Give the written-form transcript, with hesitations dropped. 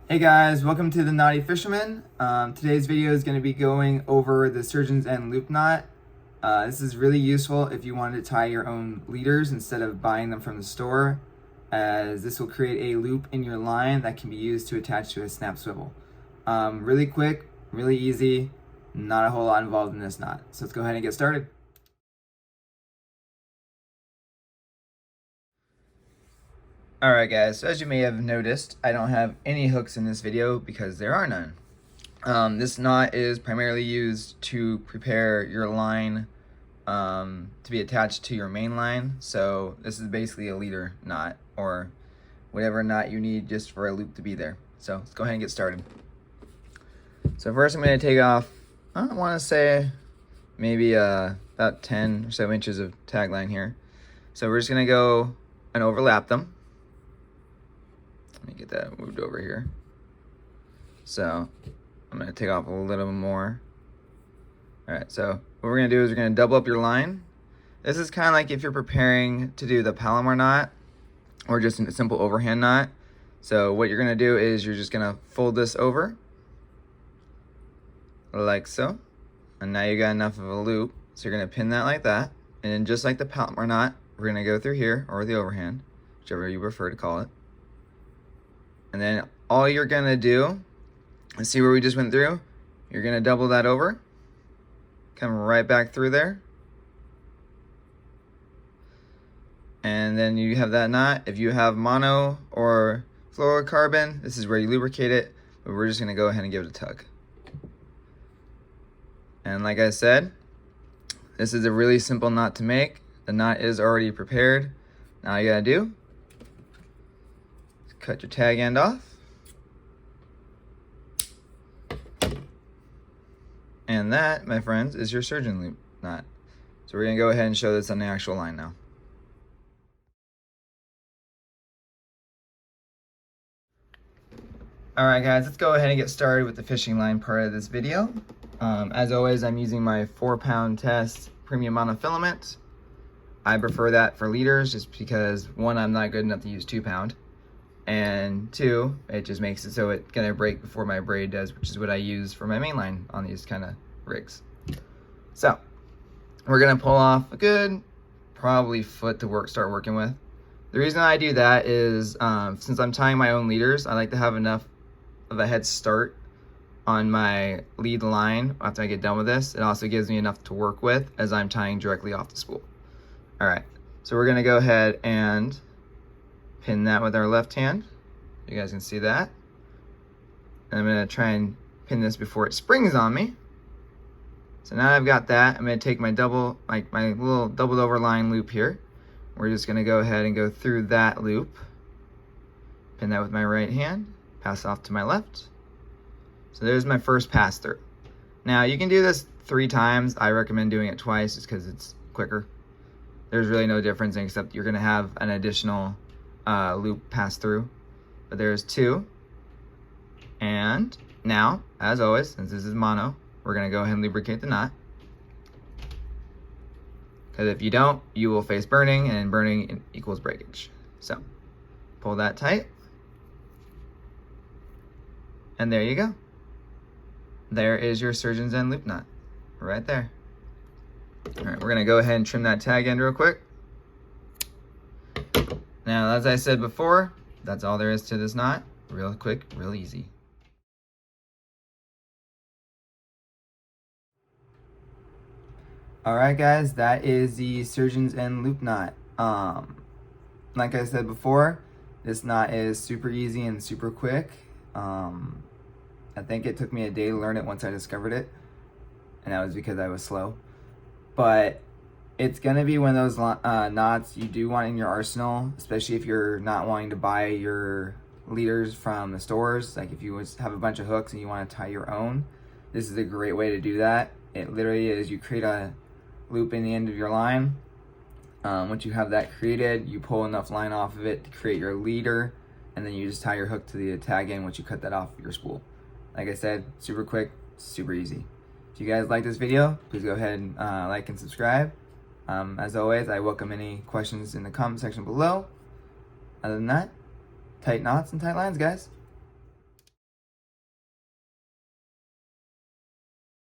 Hey guys, welcome to the Naughty Fisherman. Today's video is going to be going over the surgeon's end loop knot. This is really useful if you wanted to tie your own leaders instead of buying them from the store, as this will create a loop in your line that can be used to attach to a snap swivel. Really quick, really easy, not a whole lot involved in this knot. So let's go ahead and get started. Alright guys, so as you may have noticed, I don't have any hooks in this video because there are none. This knot is primarily used to prepare your line to be attached to your main line. So this is basically a leader knot, or whatever knot you need just for a loop to be there. So let's go ahead and get started. So first I'm going to take off, I want to say maybe about 10 or so inches of tag line here. So we're just going to go and overlap them. Let me get that moved over here. So I'm going to take off a little bit more. All right, so what we're going to do is we're going to double up your line. This is kind of like if you're preparing to do the Palomar knot or just a simple overhand knot. So what you're going to do is you're just going to fold this over like so. And now you got enough of a loop. So you're going to pin that like that. And then just like the Palomar knot, we're going to go through here, or the overhand, whichever you prefer to call it. And then all you're going to do, and see where we just went through? You're going to double that over, come right back through there. And then you have that knot. If you have mono or fluorocarbon, this is where you lubricate it, but we're just going to go ahead and give it a tug. And like I said, this is a really simple knot to make. The knot is already prepared. Now all you got to do, cut your tag end off. And that, my friends, is your surgeon loop knot. So we're going to go ahead and show this on the actual line now. Alright guys, let's go ahead and get started with the fishing line part of this video. As always, I'm using my 4-pound test premium monofilament. I prefer that for leaders just because, one, I'm not good enough to use 2-pound. And two, it just makes it so it's gonna break before my braid does, which is what I use for my main line on these kind of rigs. So we're gonna pull off a good probably foot to start working with. The reason I do that is since I'm tying my own leaders, I like to have enough of a head start on my lead line after I get done with this. It also gives me enough to work with as I'm tying directly off the spool. All right, so we're gonna go ahead and pin that with our left hand. You guys can see that. And I'm gonna try and pin this before it springs on me. So now I've got that, I'm gonna take my my little doubled over line loop here. We're just gonna go ahead and go through that loop. Pin that with my right hand, pass off to my left. So there's my first pass through. Now you can do this 3 times. I recommend doing it twice just because it's quicker. There's really no difference except you're gonna have an additional loop pass through, but there's 2. And now, as always, since this is mono, we're gonna go ahead and lubricate the knot, because if you don't, you will face burning, and burning equals breakage. So pull that tight, and there you go. There is your surgeon's end loop knot right there. All right, we're gonna go ahead and trim that tag end real quick. Now, as I said before, that's all there is to this knot. Real quick, real easy. Alright guys, that is the surgeon's end loop knot. Like I said before, this knot is super easy and super quick. I think it took me a day to learn it once I discovered it, and that was because I was slow. But it's going to be one of those knots you do want in your arsenal, especially if you're not wanting to buy your leaders from the stores. Like if you have a bunch of hooks and you want to tie your own, this is a great way to do that. It literally is, you create a loop in the end of your line. Once you have that created, you pull enough line off of it to create your leader, and then you just tie your hook to the tag end once you cut that off of your spool. Like I said, super quick, super easy. If you guys like this video, please go ahead and like and subscribe. As always, I welcome any questions in the comment section below. Other than that, tight knots and tight lines, guys.